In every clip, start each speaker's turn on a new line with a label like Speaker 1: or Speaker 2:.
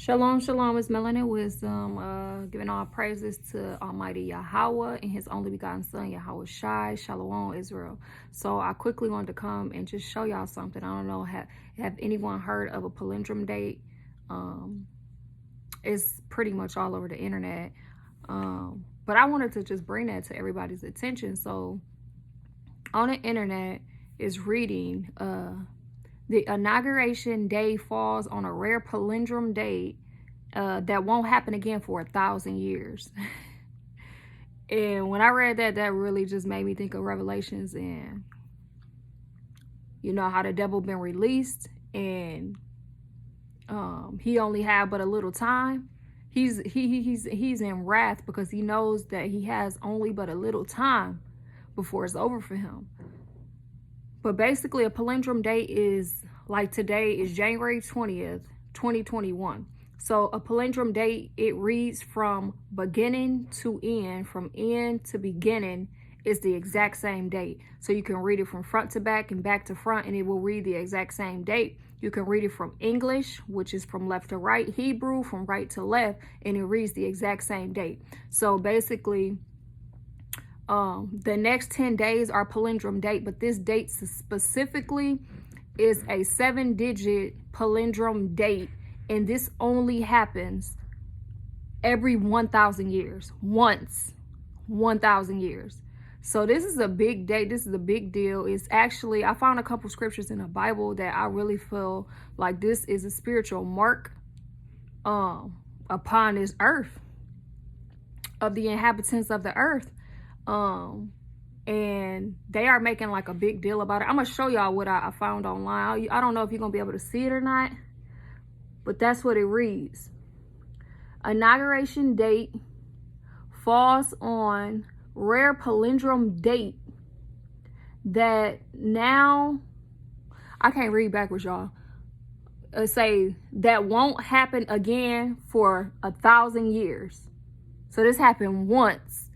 Speaker 1: Shalom, shalom, it's Melanin Wisdom, giving all praises to Almighty Yahweh and His only begotten Son, Yahweh Shai, Shalom, Israel. So I quickly wanted to come and just show y'all something. I don't know, have anyone heard of a palindrome date? It's pretty much all over the internet. But I wanted to just bring that to everybody's attention. So on the internet is reading, the inauguration day falls on a rare palindrome date that won't happen again for 1,000 years. And when I read that, that really just made me think of Revelations and, you know, how the devil been released and he only had but a little time. He's in wrath because he knows that he has only but a little time before it's over for him. But basically, a palindrome date is, like today is January 20th, 2021. So a palindrome date, it reads from beginning to end, from end to beginning is the exact same date. So you can read it from front to back and back to front, and it will read the exact same date. You can read it from English, which is from left to right, Hebrew from right to left, and it reads the exact same date. So basically, the next 10 days are palindrome date, but this date specifically is a 7-digit palindrome date, and this only happens every 1,000 years. Once 1,000 years. So this is a big date. This is a big deal. It's actually, I found a couple scriptures in the Bible that I really feel like this is a spiritual mark upon this earth, of the inhabitants of the earth. And they are making like a big deal about it. I'm gonna show y'all what I found online. I don't know if you're gonna be able to see it or not, but that's what it reads. Inauguration date falls on rare palindrome date that now, I can't read backwards, y'all. Say that won't happen again for 1,000 years. So this happened once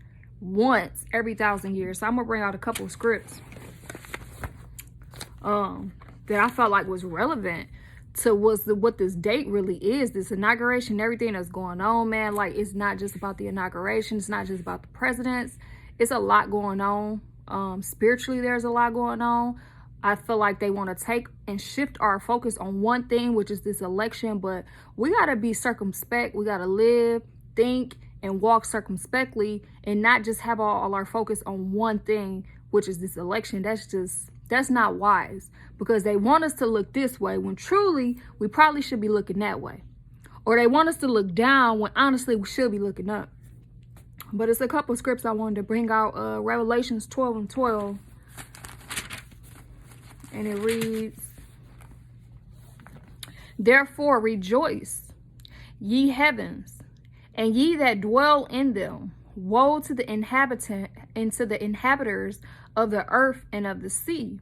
Speaker 1: every 1,000 years. So I'm gonna bring out a couple of scripts that I felt like was relevant to what this date really is, this inauguration, everything that's going on, man. Like, it's not just about the inauguration, it's not just about the presidents, it's a lot going on. Spiritually, there's a lot going on. I feel like they want to take and shift our focus on one thing, which is this election, but we got to be circumspect. We got to live, think, and walk circumspectly, and not just have all our focus on one thing, which is this election. That's not wise, because they want us to look this way when truly we probably should be looking that way. Or they want us to look down when honestly we should be looking up. But it's a couple of scripts I wanted to bring out. Revelations 12:12. And it reads, "Therefore rejoice, ye heavens, and ye that dwell in them. Woe to the inhabitant and to the inhabiters of the earth and of the sea.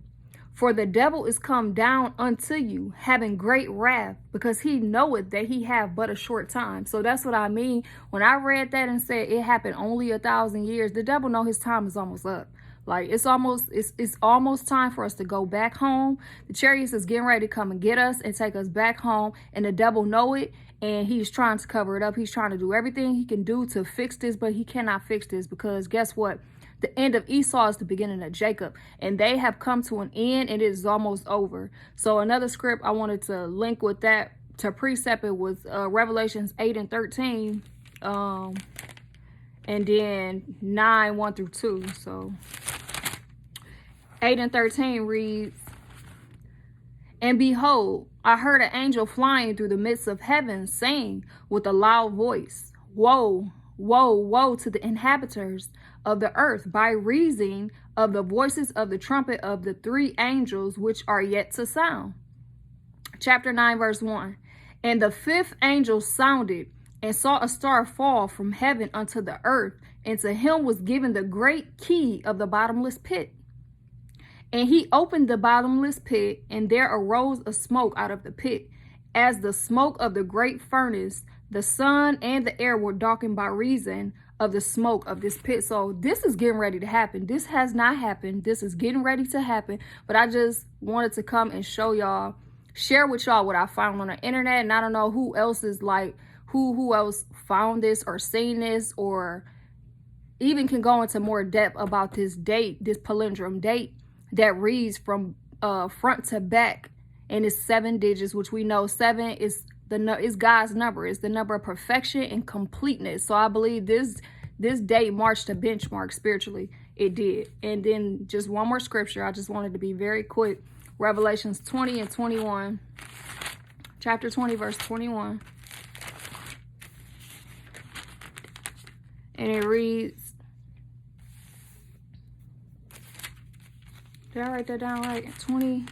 Speaker 1: For the devil is come down unto you, having great wrath, because he knoweth that he have but a short time." So that's what I mean. When I read that and said it happened only 1,000 years, the devil know his time is almost up. Like, it's almost time for us to go back home. The chariots is getting ready to come and get us and take us back home, and the devil know it, and he's trying to cover it up. He's trying to do everything he can do to fix this, but he cannot fix this, because guess what? The end of Esau is the beginning of Jacob, and they have come to an end, and it is almost over. So another script I wanted to link with that, to precept it, was Revelations 8:13, and then 9:1-2. So 8:13 reads, "And behold, I heard an angel flying through the midst of heaven, saying with a loud voice, Woe, woe, woe to the inhabitants of the earth, by reason of the voices of the trumpet of the 3 angels which are yet to sound." Chapter 9, verse 1. "And the 5th angel sounded, and saw a star fall from heaven unto the earth, and to him was given the great key of the bottomless pit. And he opened the bottomless pit, and there arose a smoke out of the pit, as the smoke of the great furnace. The sun and the air were darkened by reason of the smoke of this pit." So this is getting ready to happen. This has not happened. This is getting ready to happen. But I just wanted to come and show y'all share with y'all what I found on the internet. And I don't know who else is like, who else found this or seen this, or even can go into more depth about this date, this palindrome date that reads from front to back, and it's 7 digits, which we know 7 is God's number. It's the number of perfection and completeness. So I believe this date marched a benchmark spiritually. It did. And then just one more scripture. I just wanted to be very quick. Revelations 20 and 21. Chapter 20, verse 21. And it reads, did I write that down right? 20.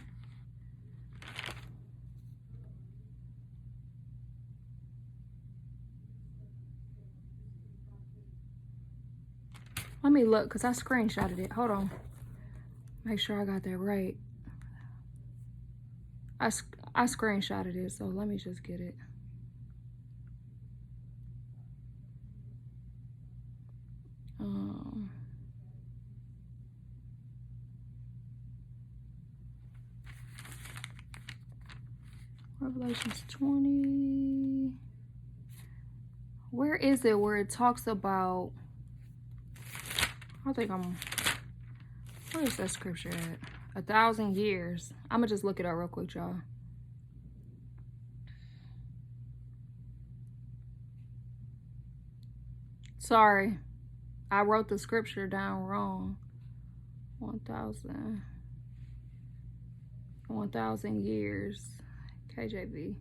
Speaker 1: Let me look, because I screenshotted it. Hold on. Make sure I got that right. I screenshotted it, so let me just get it. Revelations 20. Where is it where it talks about, where is that scripture at? 1,000 years. I'm gonna just look it up real quick, y'all. Sorry, I wrote the scripture down wrong. 1,000 years. KJV.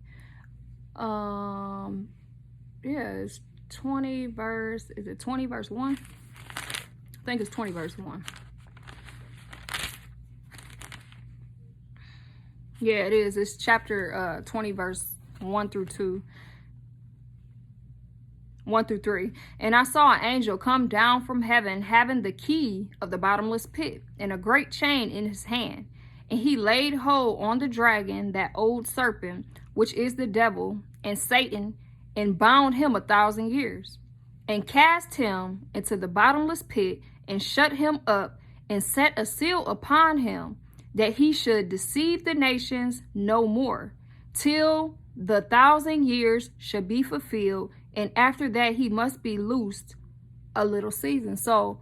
Speaker 1: Yeah, it's 20 verse, is it 20 verse 1? I think it's 20 verse 1. Yeah, it is. It's chapter 20 verse 1 through 2. 1 through 3. And I saw an angel come down from heaven, having the key of the bottomless pit and a great chain in his hand. And he laid hold on the dragon, that old serpent, which is the devil and Satan, and bound him 1,000 years, and cast him into the bottomless pit, and shut him up, and set a seal upon him, that he should deceive the nations no more, till the 1,000 years should be fulfilled, and after that he must be loosed a little season. So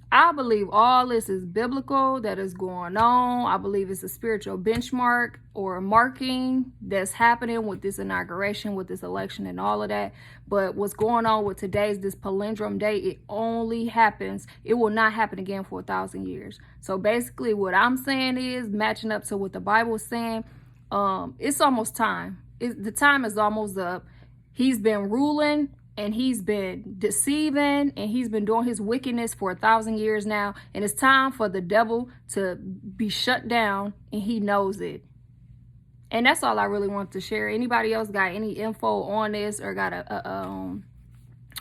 Speaker 1: I believe all this is biblical, that is going on. I believe it's a spiritual benchmark or a marking that's happening with this inauguration, with this election and all of that. But what's going on with this palindrome day, it only happens, it will not happen again for 1,000 years. So basically what I'm saying is, matching up to what the Bible is saying, it's almost time. The time is almost up. He's been ruling, and he's been deceiving, and he's been doing his wickedness for 1,000 years now. And it's time for the devil to be shut down, and he knows it. And that's all I really want to share. Anybody else got any info on this, or got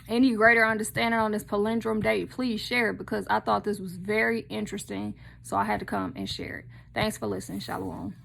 Speaker 1: any greater understanding on this palindrome date, please share it, because I thought this was very interesting. So I had to come and share it. Thanks for listening. Shalom.